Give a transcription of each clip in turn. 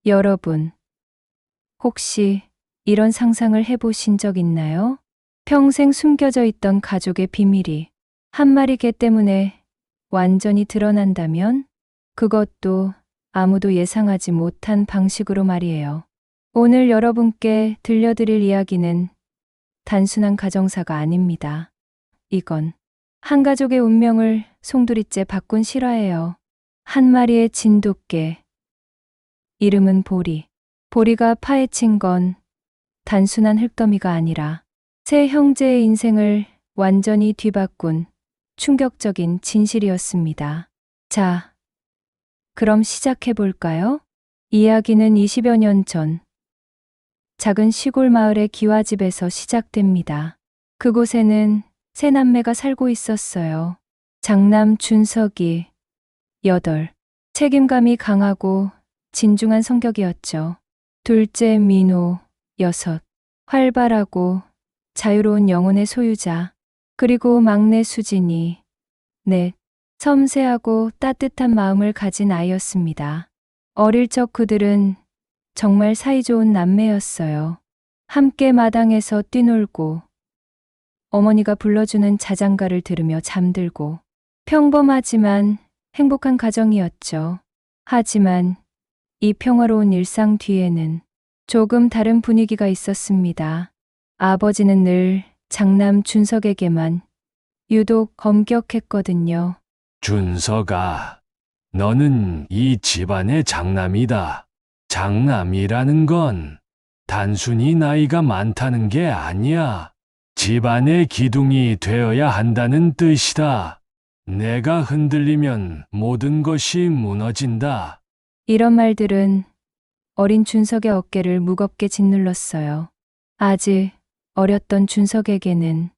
여러분, 혹시 이런 상상을 해보신 적 있나요? 평생 숨겨져 있던 가족의 비밀이 한 마리 개 때문에 완전히 드러난다면? 그것도 아무도 예상하지 못한 방식으로 말이에요. 오늘 여러분께 들려드릴 이야기는 단순한 가정사가 아닙니다. 이건 한 가족의 운명을 송두리째 바꾼 실화예요. 한 마리의 진돗개. 이름은 보리. 보리가 파헤친 건 단순한 흙더미가 아니라 세 형제의 인생을 완전히 뒤바꾼 충격적인 진실이었습니다. 자, 그럼 시작해 볼까요? 이야기는 20여 년 전 작은 시골 마을의 기와집에서 시작됩니다. 그곳에는 세 남매가 살고 있었어요. 장남 준석이 8, 책임감이 강하고 진중한 성격이었죠. 둘째 민호 6, 활발하고 자유로운 영혼의 소유자. 그리고 막내 수진이 4, 섬세하고 따뜻한 마음을 가진 아이였습니다. 어릴 적 그들은 정말 사이좋은 남매였어요. 함께 마당에서 뛰놀고 어머니가 불러주는 자장가를 들으며 잠들고 평범하지만 행복한 가정이었죠. 하지만 이 평화로운 일상 뒤에는 조금 다른 분위기가 있었습니다. 아버지는 늘 장남 준석에게만 유독 엄격했거든요. 준석아, 너는 이 집안의 장남이다. 장남이라는 건 단순히 나이가 많다는 게 아니야. 집안의 기둥이 되어야 한다는 뜻이다. 내가 흔들리면 모든 것이 무너진다. 이런 말들은 어린 준석의 어깨를 무겁게 짓눌렀어요. 아직 어렸던 준석에게는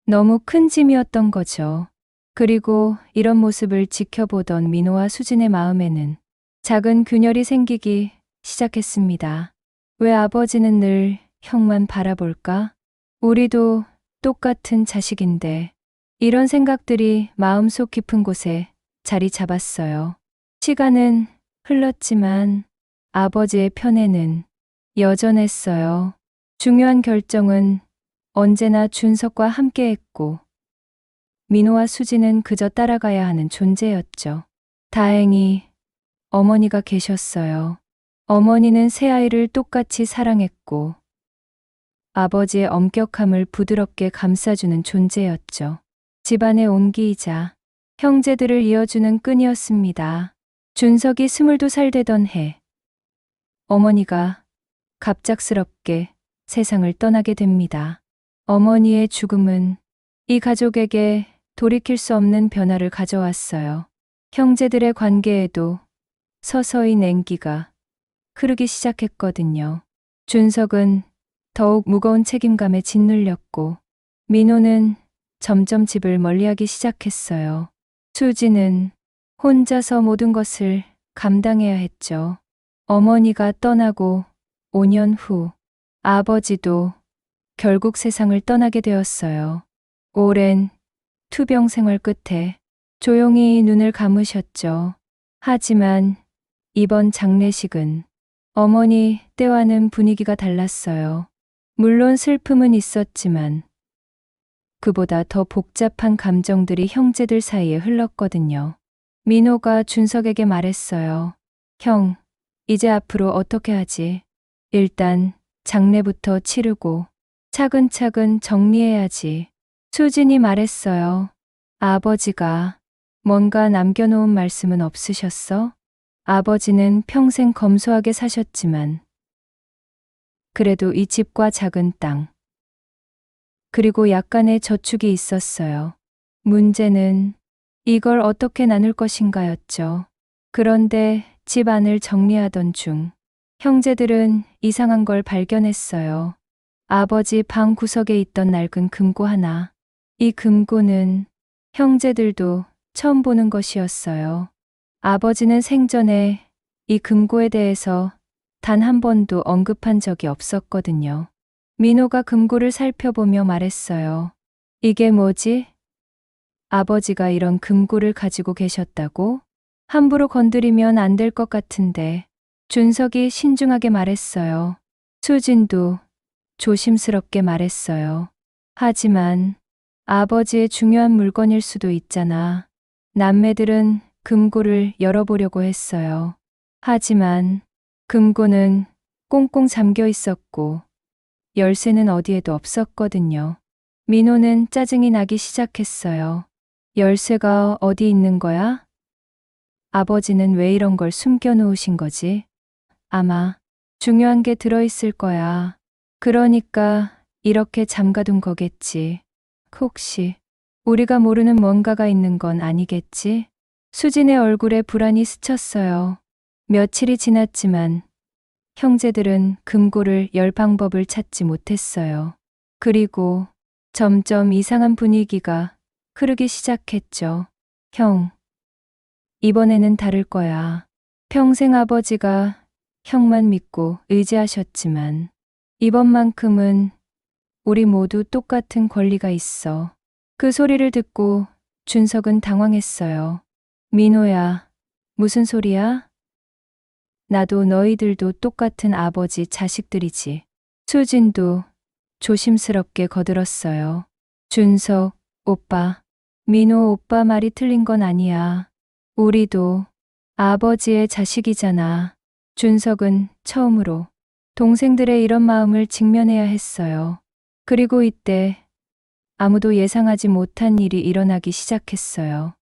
너무 큰 짐이었던 거죠. 그리고 이런 모습을 지켜보던 민호와 수진의 마음에는 작은 균열이 생기기 시작했습니다. 왜 아버지는 늘 형만 바라볼까? 우리도 똑같은 자식인데. 이런 생각들이 마음속 깊은 곳에 자리 잡았어요. 시간은 흘렀지만 아버지의 편에는 여전했어요. 중요한 결정은 언제나 준석과 함께했고 민호와 수지는 그저 따라가야 하는 존재였죠. 다행히 어머니가 계셨어요. 어머니는 새 아이를 똑같이 사랑했고 아버지의 엄격함을 부드럽게 감싸주는 존재였죠. 집안의 온기이자 형제들을 이어주는 끈이었습니다. 준석이 22살 되던 해 어머니가 갑작스럽게 세상을 떠나게 됩니다. 어머니의 죽음은 이 가족에게 돌이킬 수 없는 변화를 가져왔어요. 형제들의 관계에도 서서히 냉기가 흐르기 시작했거든요. 준석은 더욱 무거운 책임감에 짓눌렸고 민호는 점점 집을 멀리하기 시작했어요. 수지는 혼자서 모든 것을 감당해야 했죠. 어머니가 떠나고 5년 후 아버지도 결국 세상을 떠나게 되었어요. 오랜 투병 생활 끝에 조용히 눈을 감으셨죠. 하지만 이번 장례식은 어머니 때와는 분위기가 달랐어요. 물론 슬픔은 있었지만 그보다 더 복잡한 감정들이 형제들 사이에 흘렀거든요. 민호가 준석에게 말했어요. 형, 이제 앞으로 어떻게 하지? 일단 장례부터 치르고 차근차근 정리해야지. 수진이 말했어요. 아버지가 뭔가 남겨놓은 말씀은 없으셨어? 아버지는 평생 검소하게 사셨지만 그래도 이 집과 작은 땅 그리고 약간의 저축이 있었어요. 문제는 이걸 어떻게 나눌 것인가였죠. 그런데 집 안을 정리하던 중 형제들은 이상한 걸 발견했어요. 아버지 방 구석에 있던 낡은 금고 하나. 이 금고는 형제들도 처음 보는 것이었어요. 아버지는 생전에 이 금고에 대해서 단 한 번도 언급한 적이 없었거든요. 민호가 금고를 살펴보며 말했어요. 이게 뭐지? 아버지가 이런 금고를 가지고 계셨다고? 함부로 건드리면 안 될 것 같은데. 준석이 신중하게 말했어요. 수진도 조심스럽게 말했어요. 하지만 아버지의 중요한 물건일 수도 있잖아. 남매들은 금고를 열어보려고 했어요. 하지만 금고는 꽁꽁 잠겨 있었고 열쇠는 어디에도 없었거든요. 민호는 짜증이 나기 시작했어요. 열쇠가 어디 있는 거야? 아버지는 왜 이런 걸 숨겨 놓으신 거지? 아마 중요한 게 들어있을 거야. 그러니까 이렇게 잠가둔 거겠지. 혹시 우리가 모르는 뭔가가 있는 건 아니겠지? 수진의 얼굴에 불안이 스쳤어요. 며칠이 지났지만 형제들은 금고를 열 방법을 찾지 못했어요. 그리고 점점 이상한 분위기가 흐르기 시작했죠. 형, 이번에는 다를 거야. 평생 아버지가 형만 믿고 의지하셨지만 이번만큼은 우리 모두 똑같은 권리가 있어. 그 소리를 듣고 준석은 당황했어요. 민호야, 무슨 소리야? 나도 너희들도 똑같은 아버지 자식들이지. 수진도 조심스럽게 거들었어요. 준석, 오빠, 민호 오빠 말이 틀린 건 아니야. 우리도 아버지의 자식이잖아. 준석은 처음으로 동생들의 이런 마음을 직면해야 했어요. 그리고 이때 아무도 예상하지 못한 일이 일어나기 시작했어요.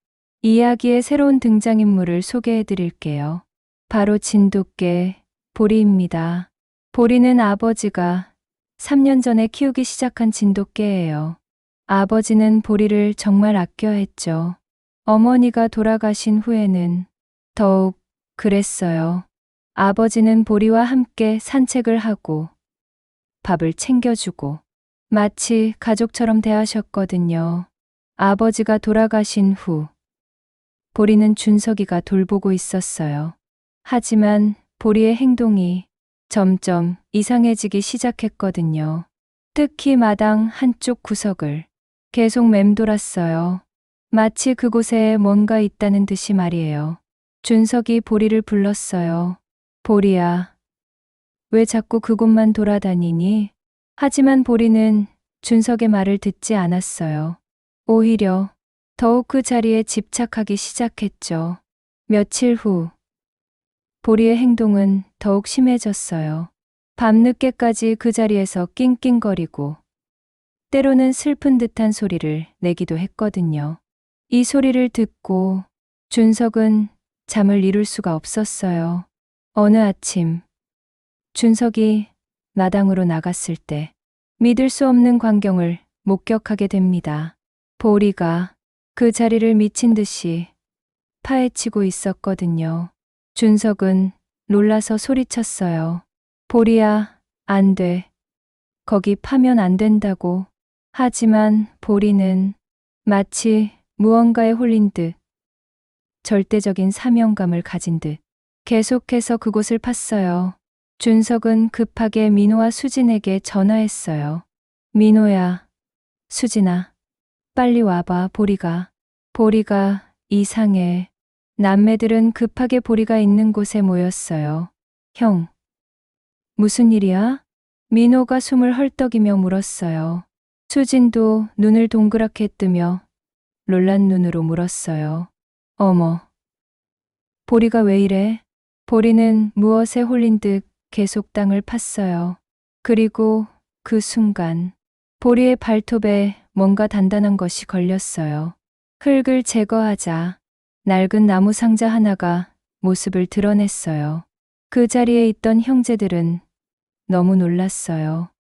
이야기의 새로운 등장인물을 소개해 드릴게요. 바로 진돗개 보리입니다. 보리는 아버지가 3년 전에 키우기 시작한 진돗개예요. 아버지는 보리를 정말 아껴 했죠. 어머니가 돌아가신 후에는 더욱 그랬어요. 아버지는 보리와 함께 산책을 하고 밥을 챙겨주고 마치 가족처럼 대하셨거든요. 아버지가 돌아가신 후 보리는 준석이가 돌보고 있었어요. 하지만 보리의 행동이 점점 이상해지기 시작했거든요. 특히 마당 한쪽 구석을 계속 맴돌았어요. 마치 그곳에 뭔가 있다는 듯이 말이에요. 준석이 보리를 불렀어요. 보리야, 왜 자꾸 그곳만 돌아다니니? 하지만 보리는 준석의 말을 듣지 않았어요. 오히려 더욱 그 자리에 집착하기 시작했죠. 며칠 후, 보리의 행동은 더욱 심해졌어요. 밤늦게까지 그 자리에서 낑낑거리고, 때로는 슬픈 듯한 소리를 내기도 했거든요. 이 소리를 듣고 준석은 잠을 이룰 수가 없었어요. 어느 아침, 준석이 마당으로 나갔을 때 믿을 수 없는 광경을 목격하게 됩니다. 보리가 그 자리를 미친 듯이 파헤치고 있었거든요. 준석은 놀라서 소리쳤어요. 보리야, 안 돼. 거기 파면 안 된다고. 하지만 보리는 마치 무언가에 홀린 듯 절대적인 사명감을 가진 듯 계속해서 그곳을 팠어요. 준석은 급하게 민호와 수진에게 전화했어요. 민호야, 수진아, 빨리 와봐, 보리가 이상해. 남매들은 급하게 보리가 있는 곳에 모였어요. 형, 무슨 일이야? 민호가 숨을 헐떡이며 물었어요. 수진도 눈을 동그랗게 뜨며 놀란 눈으로 물었어요. 어머, 보리가 왜 이래? 보리는 무엇에 홀린 듯 계속 땅을 팠어요. 그리고 그 순간 보리의 발톱에 뭔가 단단한 것이 걸렸어요. 흙을 제거하자 낡은 나무 상자 하나가 모습을 드러냈어요. 그 자리에 있던 형제들은 너무 놀랐어요.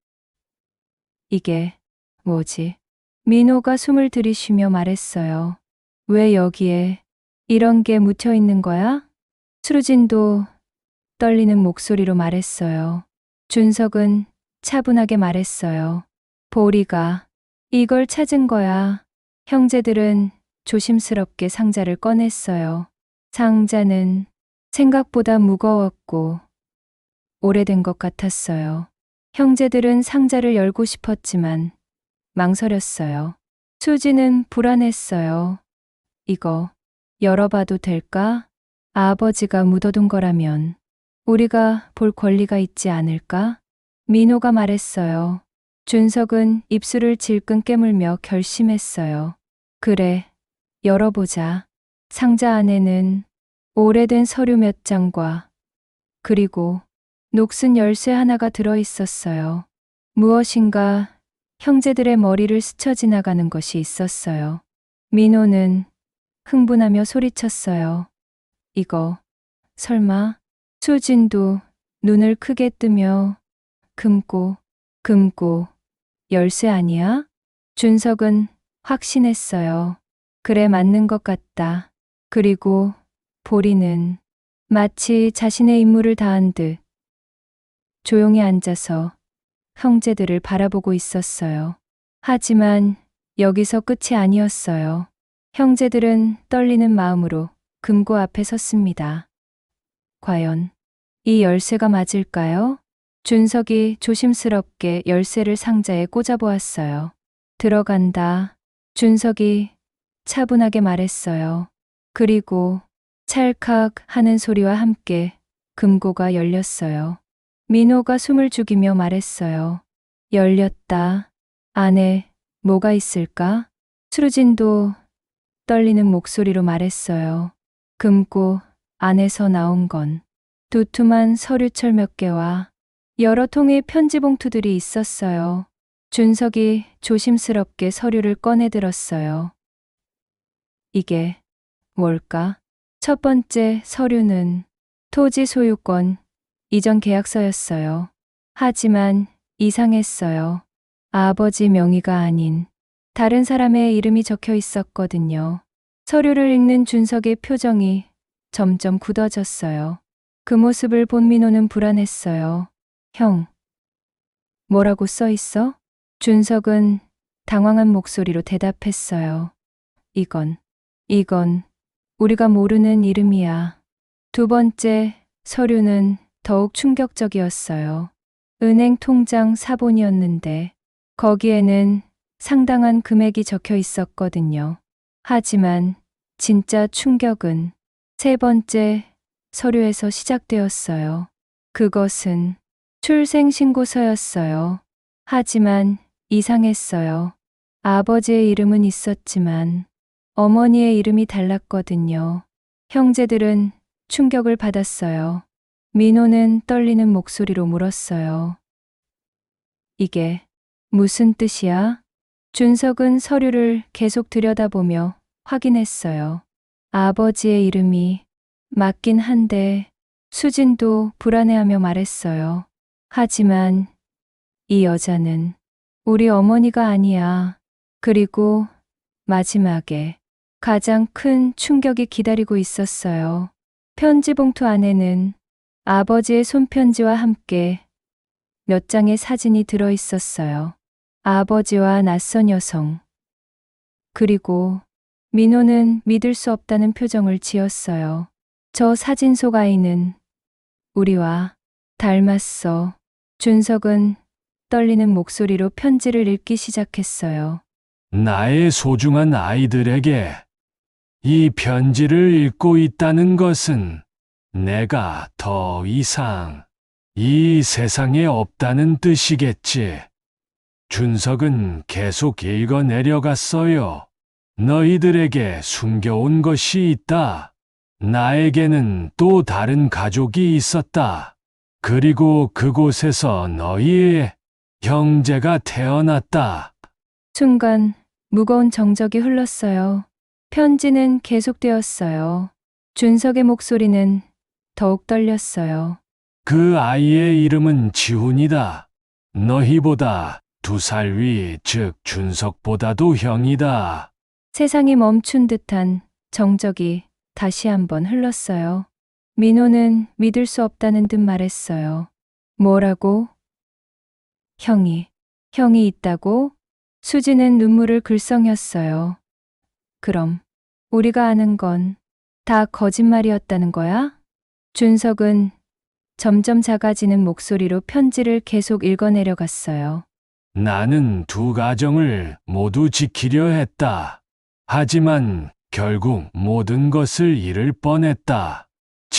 이게 뭐지? 민호가 숨을 들이쉬며 말했어요. 왜 여기에 이런 게 묻혀 있는 거야? 수진도 떨리는 목소리로 말했어요. 준석은 차분하게 말했어요. 보리가 이걸 찾은 거야. 형제들은 조심스럽게 상자를 꺼냈어요. 상자는 생각보다 무거웠고 오래된 것 같았어요. 형제들은 상자를 열고 싶었지만 망설였어요. 수지는 불안했어요. 이거 열어봐도 될까? 아버지가 묻어둔 거라면 우리가 볼 권리가 있지 않을까? 민호가 말했어요. 준석은 입술을 질끈 깨물며 결심했어요. 그래, 열어보자. 상자 안에는 오래된 서류 몇 장과 그리고 녹슨 열쇠 하나가 들어 있었어요. 무엇인가 형제들의 머리를 스쳐 지나가는 것이 있었어요. 민호는 흥분하며 소리쳤어요. 이거 설마? 수진도 눈을 크게 뜨며 금고 열쇠 아니야? 준석은 확신했어요. 그래, 맞는 것 같다. 그리고 보리는 마치 자신의 임무를 다한 듯 조용히 앉아서 형제들을 바라보고 있었어요. 하지만 여기서 끝이 아니었어요. 형제들은 떨리는 마음으로 금고 앞에 섰습니다. 과연 이 열쇠가 맞을까요? 준석이 조심스럽게 열쇠를 상자에 꽂아보았어요. 들어간다. 준석이 차분하게 말했어요. 그리고 찰칵 하는 소리와 함께 금고가 열렸어요. 민호가 숨을 죽이며 말했어요. 열렸다. 안에 뭐가 있을까? 수진도 떨리는 목소리로 말했어요. 금고 안에서 나온 건 두툼한 서류철 몇 개와 여러 통의 편지 봉투들이 있었어요. 준석이 조심스럽게 서류를 꺼내 들었어요. 이게 뭘까? 첫 번째 서류는 토지 소유권 이전 계약서였어요. 하지만 이상했어요. 아버지 명의가 아닌 다른 사람의 이름이 적혀 있었거든요. 서류를 읽는 준석의 표정이 점점 굳어졌어요. 그 모습을 본 민호는 불안했어요. 형, 뭐라고 써 있어? 준석은 당황한 목소리로 대답했어요. 이건 우리가 모르는 이름이야. 두 번째 서류는 더욱 충격적이었어요. 은행 통장 사본이었는데 거기에는 상당한 금액이 적혀 있었거든요. 하지만 진짜 충격은 세 번째 서류에서 시작되었어요. 그것은 출생신고서였어요. 하지만 이상했어요. 아버지의 이름은 있었지만 어머니의 이름이 달랐거든요. 형제들은 충격을 받았어요. 민호는 떨리는 목소리로 물었어요. 이게 무슨 뜻이야? 준석은 서류를 계속 들여다보며 확인했어요. 아버지의 이름이 맞긴 한데 수진도 불안해하며 말했어요. 하지만 이 여자는 우리 어머니가 아니야. 그리고 마지막에 가장 큰 충격이 기다리고 있었어요. 편지 봉투 안에는 아버지의 손편지와 함께 몇 장의 사진이 들어 있었어요. 아버지와 낯선 여성. 그리고 민호는 믿을 수 없다는 표정을 지었어요. 저 사진 속 아이는 우리와 닮았어. 준석은 떨리는 목소리로 편지를 읽기 시작했어요. 나의 소중한 아이들에게 이 편지를 읽고 있다는 것은 내가 더 이상 이 세상에 없다는 뜻이겠지. 준석은 계속 읽어 내려갔어요. 너희들에게 숨겨온 것이 있다. 나에게는 또 다른 가족이 있었다. 그리고 그곳에서 너희의 형제가 태어났다. 순간 무거운 정적이 흘렀어요. 편지는 계속되었어요. 준석의 목소리는 더욱 떨렸어요. 그 아이의 이름은 지훈이다. 너희보다 2살 위, 즉 준석보다도 형이다. 세상이 멈춘 듯한 정적이 다시 한번 흘렀어요. 민호는 믿을 수 없다는 듯 말했어요. 뭐라고? 형이 있다고? 수지는 눈물을 글썽였어요. 그럼 우리가 아는 건 다 거짓말이었다는 거야? 준석은 점점 작아지는 목소리로 편지를 계속 읽어내려갔어요. 나는 두 가정을 모두 지키려 했다. 하지만 결국 모든 것을 잃을 뻔했다.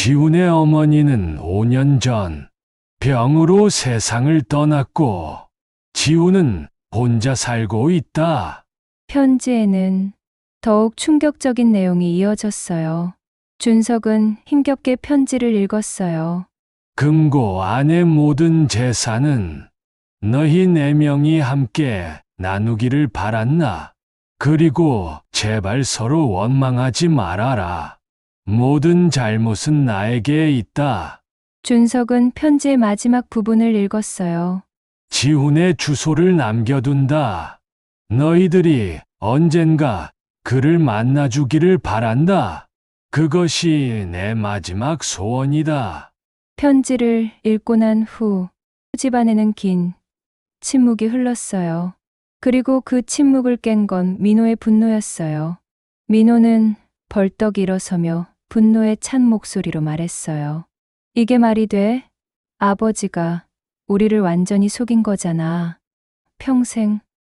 지훈의 어머니는 5년 전 병으로 세상을 떠났고 지훈은 혼자 살고 있다. 편지에는 더욱 충격적인 내용이 이어졌어요. 준석은 힘겹게 편지를 읽었어요. 금고 안의 모든 재산은 너희 4명이 함께 나누기를 바란다. 그리고 제발 서로 원망하지 말아라. 모든 잘못은 나에게 있다. 준석은 편지의 마지막 부분을 읽었어요. 지훈의 주소를 남겨둔다. 너희들이 언젠가 그를 만나주기를 바란다. 그것이 내 마지막 소원이다. 편지를 읽고 난 후 집안에는 긴 침묵이 흘렀어요. 그리고 그 침묵을 깬 건 민호의 분노였어요. 민호는 벌떡 일어서며 분노에 찬 목소리로 말했어요. 이게 말이 돼? 아버지가 우리를 완전히 속인 거잖아.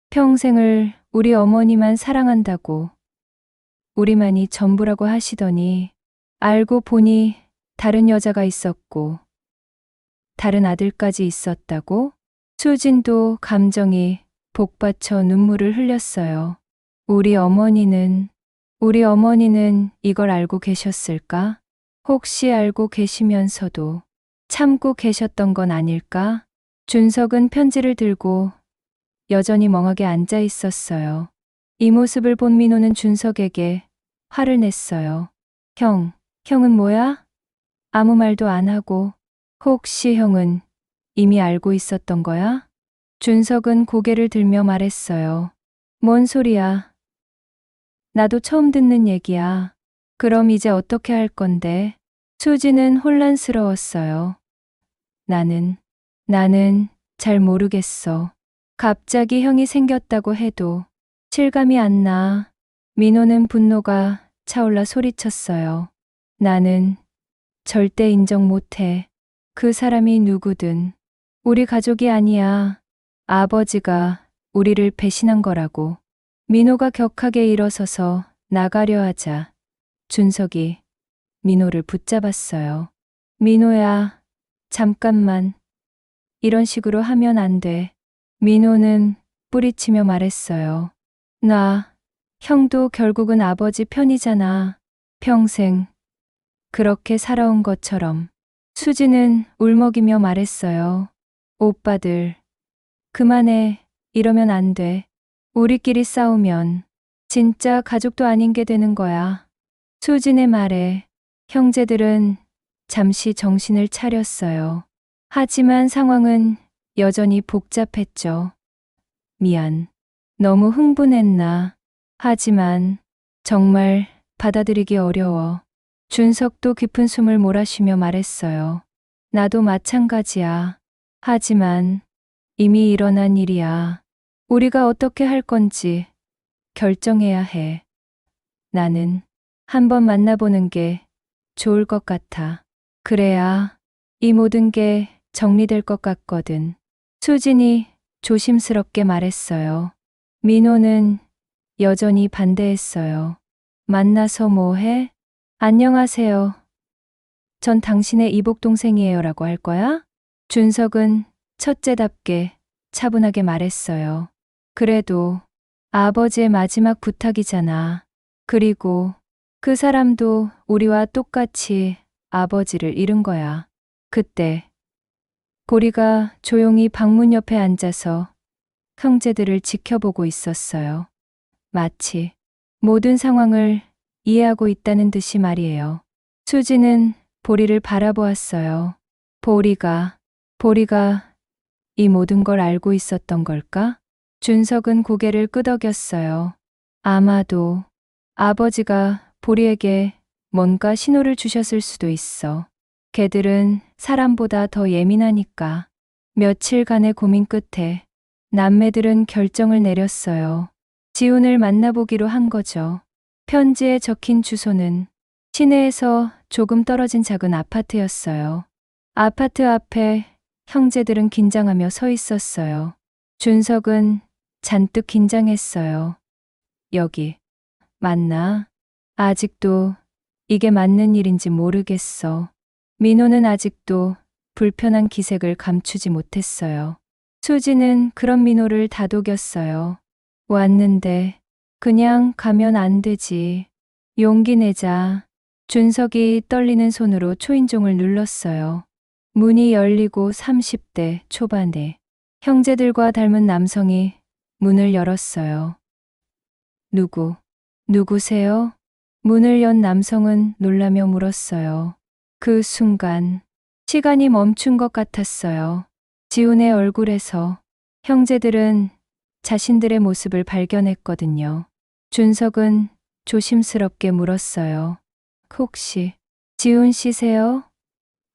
평생을 우리 어머니만 사랑한다고 우리만이 전부라고 하시더니 알고 보니 다른 여자가 있었고 다른 아들까지 있었다고? 수진도 감정이 복받쳐 눈물을 흘렸어요. 우리 어머니는 이걸 알고 계셨을까? 혹시 알고 계시면서도 참고 계셨던 건 아닐까? 준석은 편지를 들고 여전히 멍하게 앉아 있었어요. 이 모습을 본 민호는 준석에게 화를 냈어요. 형은 뭐야? 아무 말도 안 하고 혹시 형은 이미 알고 있었던 거야? 준석은 고개를 들며 말했어요. 뭔 소리야? 나도 처음 듣는 얘기야. 그럼 이제 어떻게 할 건데? 수지는 혼란스러웠어요. 나는 잘 모르겠어. 갑자기 형이 생겼다고 해도 실감이 안 나. 민호는 분노가 차올라 소리쳤어요. 나는 절대 인정 못해. 그 사람이 누구든 우리 가족이 아니야. 아버지가 우리를 배신한 거라고. 민호가 격하게 일어서서 나가려 하자 준석이 민호를 붙잡았어요. 민호야, 잠깐만. 이런 식으로 하면 안 돼. 민호는 뿌리치며 말했어요. 형도 결국은 아버지 편이잖아. 평생 그렇게 살아온 것처럼. 수지는 울먹이며 말했어요. 오빠들, 그만해. 이러면 안 돼. 우리끼리 싸우면 진짜 가족도 아닌 게 되는 거야. 수진의 말에 형제들은 잠시 정신을 차렸어요. 하지만 상황은 여전히 복잡했죠. 미안. 너무 흥분했나. 하지만 정말 받아들이기 어려워. 준석도 깊은 숨을 몰아쉬며 말했어요. 나도 마찬가지야. 하지만 이미 일어난 일이야. 우리가 어떻게 할 건지 결정해야 해. 나는 한번 만나보는 게 좋을 것 같아. 그래야 이 모든 게 정리될 것 같거든. 수진이 조심스럽게 말했어요. 민호는 여전히 반대했어요. 만나서 뭐 해? 안녕하세요. 전 당신의 이복동생이에요 라고 할 거야? 준석은 첫째답게 차분하게 말했어요. 그래도 아버지의 마지막 부탁이잖아. 그리고 그 사람도 우리와 똑같이 아버지를 잃은 거야. 그때 보리가 조용히 방문 옆에 앉아서 형제들을 지켜보고 있었어요. 마치 모든 상황을 이해하고 있다는 듯이 말이에요. 수지는 보리를 바라보았어요. 보리가 이 모든 걸 알고 있었던 걸까? 준석은 고개를 끄덕였어요. 아마도 아버지가 보리에게 뭔가 신호를 주셨을 수도 있어. 걔들은 사람보다 더 예민하니까. 며칠간의 고민 끝에 남매들은 결정을 내렸어요. 지훈을 만나보기로 한 거죠. 편지에 적힌 주소는 시내에서 조금 떨어진 작은 아파트였어요. 아파트 앞에 형제들은 긴장하며 서 있었어요. 준석은 잔뜩 긴장했어요. 여기 맞나? 아직도 이게 맞는 일인지 모르겠어. 민호는 아직도 불편한 기색을 감추지 못했어요. 수지는 그런 민호를 다독였어요. 왔는데 그냥 가면 안 되지. 용기 내자. 준석이 떨리는 손으로 초인종을 눌렀어요. 문이 열리고 30대 초반에 형제들과 닮은 남성이 문을 열었어요. 누구세요? 문을 연 남성은 놀라며 물었어요. 그 순간 시간이 멈춘 것 같았어요. 지훈의 얼굴에서 형제들은 자신들의 모습을 발견했거든요. 준석은 조심스럽게 물었어요. 혹시 지훈 씨세요?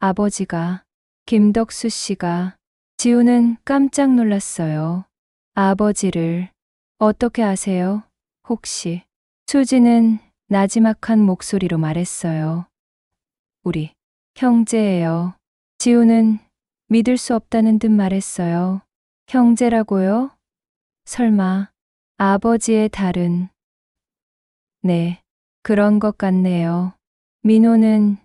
아버지가, 김덕수 씨가. 지훈은 깜짝 놀랐어요. 아버지를 어떻게 아세요? 혹시? 수지는 나지막한 목소리로 말했어요. 우리 형제예요. 지훈은 믿을 수 없다는 듯 말했어요. 형제라고요? 설마 아버지의 다른. 네, 그런 것 같네요. 민호는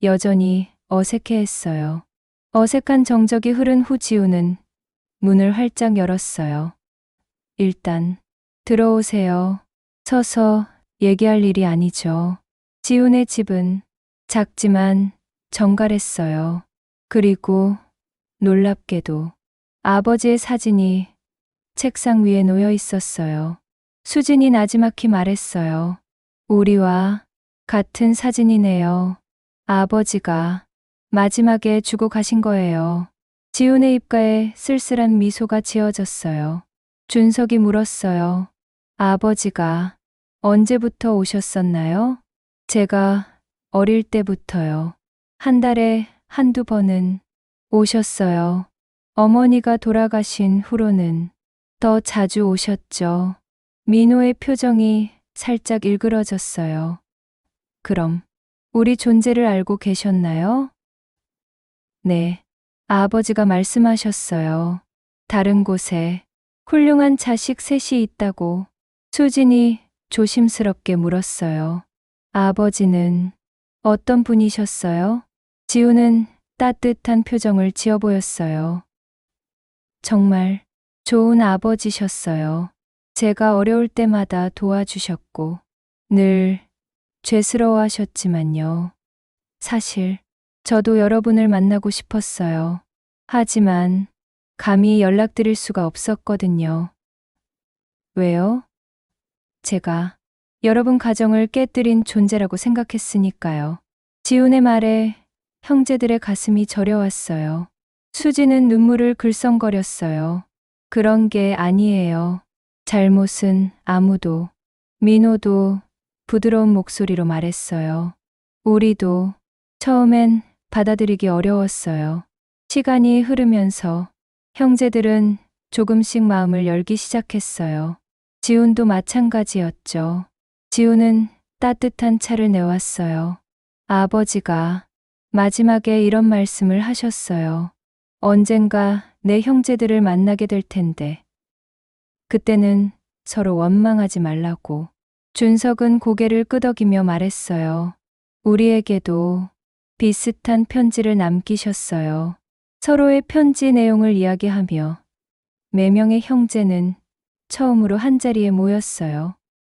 여전히 어색해했어요. 어색한 정적이 흐른 후 지훈은 문을 활짝 열었어요. 일단 들어오세요. 서서 얘기할 일이 아니죠. 지훈의 집은 작지만 정갈했어요. 그리고 놀랍게도 아버지의 사진이 책상 위에 놓여 있었어요. 수진이 나지막히 말했어요. 우리와 같은 사진이네요. 아버지가 마지막에 주고 가신 거예요. 지훈의 입가에 쓸쓸한 미소가 지어졌어요. 준석이 물었어요. 아버지가 언제부터 오셨었나요? 제가 어릴 때부터요. 한 달에 한두 번은 오셨어요. 어머니가 돌아가신 후로는 더 자주 오셨죠. 민호의 표정이 살짝 일그러졌어요. 그럼 우리 존재를 알고 계셨나요? 네, 아버지가 말씀하셨어요. 다른 곳에 훌륭한 자식 셋이 있다고. 수진이 조심스럽게 물었어요. 아버지는 어떤 분이셨어요? 지우는 따뜻한 표정을 지어 보였어요. 정말 좋은 아버지셨어요. 제가 어려울 때마다 도와주셨고 늘 죄스러워하셨지만요. 사실 저도 여러분을 만나고 싶었어요. 하지만 감히 연락드릴 수가 없었거든요. 왜요? 제가 여러분 가정을 깨뜨린 존재라고 생각했으니까요. 지훈의 말에 형제들의 가슴이 저려왔어요. 수지는 눈물을 글썽거렸어요. 그런 게 아니에요. 잘못은 아무도. 민호도 부드러운 목소리로 말했어요. 우리도 처음엔 받아들이기 어려웠어요. 시간이 흐르면서 형제들은 조금씩 마음을 열기 시작했어요. 지훈도 마찬가지였죠. 지훈은 따뜻한 차를 내왔어요. 아버지가 마지막에 이런 말씀을 하셨어요. 언젠가 내 형제들을 만나게 될 텐데. 그때는 서로 원망하지 말라고. 준석은 고개를 끄덕이며 말했어요. 우리에게도 비슷한 편지를 남기셨어요. 서로의 편지 내용을 이야기하며 네 명의 형제는 처음으로 한자리에 모였어요.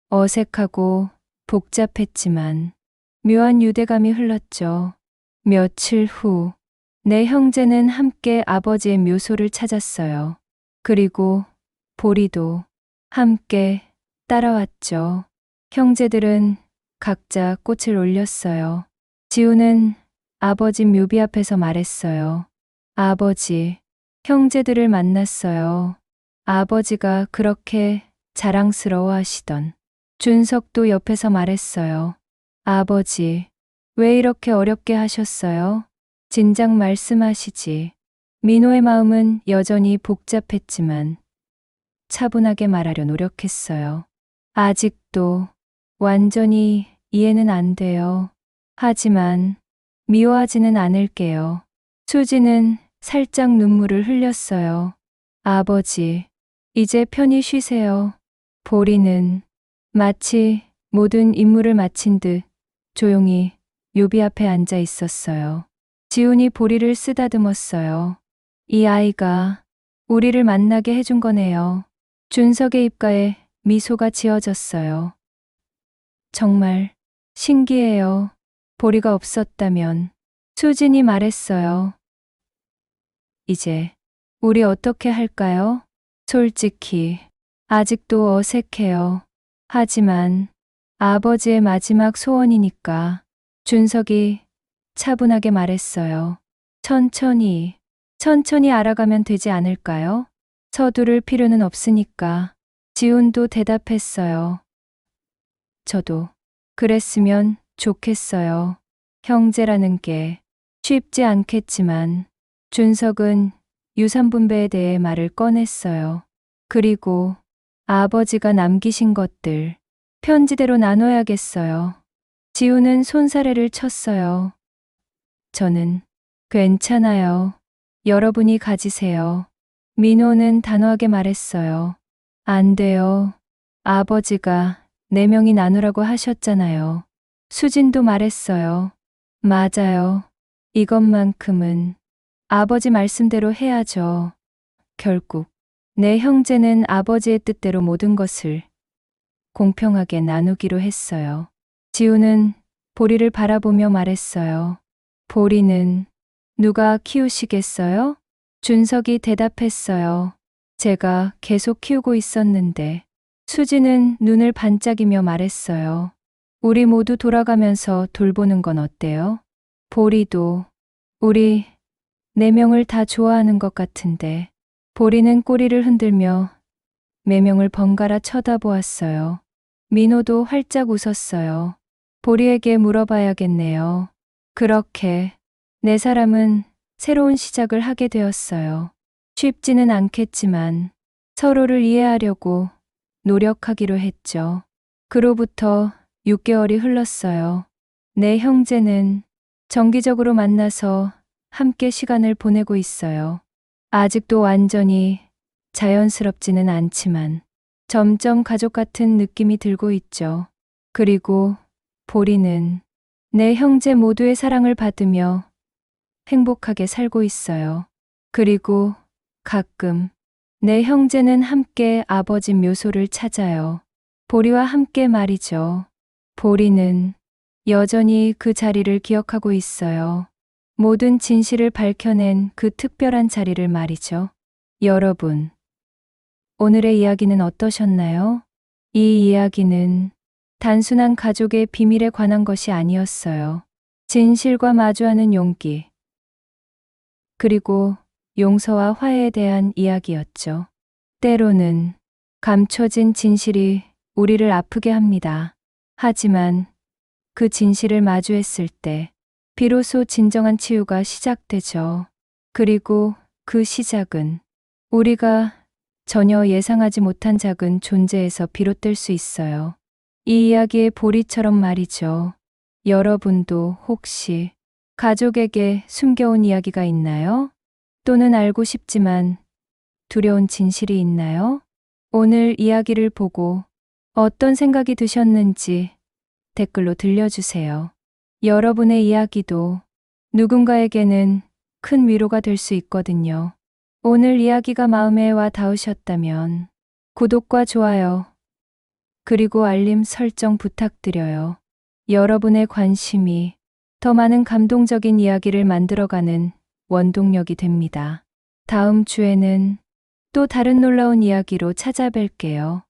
어색하고 복잡했지만 묘한 유대감이 흘렀죠. 며칠 후, 내 형제는 함께 아버지의 묘소를 찾았어요. 그리고 보리도 함께 따라왔죠. 형제들은 각자 꽃을 올렸어요. 지우는 아버지 묘비 앞에서 말했어요. 아버지, 형제들을 만났어요. 아버지가 그렇게 자랑스러워 하시던. 준석도 옆에서 말했어요. 아버지, 왜 이렇게 어렵게 하셨어요? 진작 말씀하시지. 민호의 마음은 여전히 복잡했지만 차분하게 말하려 노력했어요. 아직도 완전히 이해는 안 돼요. 하지만 미워하지는 않을게요. 수지는 살짝 눈물을 흘렸어요. 아버지, 이제 편히 쉬세요. 보리는 마치 모든 임무를 마친 듯 조용히 묘비 앞에 앉아 있었어요. 지훈이 보리를 쓰다듬었어요. 이 아이가 우리를 만나게 해준 거네요. 준석의 입가에 미소가 지어졌어요. 정말 신기해요. 보리가 없었다면 수진이 말했어요. 이제 우리 어떻게 할까요? 솔직히 아직도 어색해요. 하지만 아버지의 마지막 소원이니까 준석이 차분하게 말했어요. 천천히 알아가면 되지 않을까요? 서두를 필요는 없으니까. 지훈도 대답했어요. 저도 그랬으면 좋겠어요. 형제라는 게 쉽지 않겠지만 준석은 유산분배에 대해 말을 꺼냈어요. 그리고 아버지가 남기신 것들 편지대로 나눠야겠어요. 지훈은 손사래를 쳤어요. 저는 괜찮아요. 여러분이 가지세요. 민호는 단호하게 말했어요. 안 돼요. 아버지가 4명이 나누라고 하셨잖아요. 수진도 말했어요. 맞아요. 이것만큼은 아버지 말씀대로 해야죠. 결국 내 형제는 아버지의 뜻대로 모든 것을 공평하게 나누기로 했어요. 지우는 보리를 바라보며 말했어요. 보리는 누가 키우시겠어요? 준석이 대답했어요. 제가 계속 키우고 있었는데. 수지는 눈을 반짝이며 말했어요. 우리 모두 돌아가면서 돌보는 건 어때요? 보리도 우리 4명을 다 좋아하는 것 같은데. 보리는 꼬리를 흔들며 4명을 번갈아 쳐다보았어요. 민호도 활짝 웃었어요. 보리에게 물어봐야겠네요. 그렇게 4사람은 새로운 시작을 하게 되었어요. 쉽지는 않겠지만 서로를 이해하려고 노력하기로 했죠. 그로부터 6개월이 흘렀어요. 내 형제는 정기적으로 만나서 함께 시간을 보내고 있어요. 아직도 완전히 자연스럽지는 않지만 점점 가족 같은 느낌이 들고 있죠. 그리고 보리는 내 형제 모두의 사랑을 받으며 행복하게 살고 있어요. 그리고 가끔 내 형제는 함께 아버지 묘소를 찾아요. 보리와 함께 말이죠. 보리는 여전히 그 자리를 기억하고 있어요. 모든 진실을 밝혀낸 그 특별한 자리를 말이죠. 여러분, 오늘의 이야기는 어떠셨나요? 이 이야기는 단순한 가족의 비밀에 관한 것이 아니었어요. 진실과 마주하는 용기, 그리고 용서와 화해에 대한 이야기였죠. 때로는 감춰진 진실이 우리를 아프게 합니다. 하지만 그 진실을 마주했을 때 비로소 진정한 치유가 시작되죠. 그리고 그 시작은 우리가 전혀 예상하지 못한 작은 존재에서 비롯될 수 있어요. 이 이야기의 보리처럼 말이죠. 여러분도 혹시 가족에게 숨겨온 이야기가 있나요? 또는 알고 싶지만 두려운 진실이 있나요? 오늘 이야기를 보고 어떤 생각이 드셨는지 댓글로 들려주세요. 여러분의 이야기도 누군가에게는 큰 위로가 될 수 있거든요. 오늘 이야기가 마음에 와 닿으셨다면 구독과 좋아요, 그리고 알림 설정 부탁드려요. 여러분의 관심이 더 많은 감동적인 이야기를 만들어가는 원동력이 됩니다. 다음 주에는 또 다른 놀라운 이야기로 찾아뵐게요.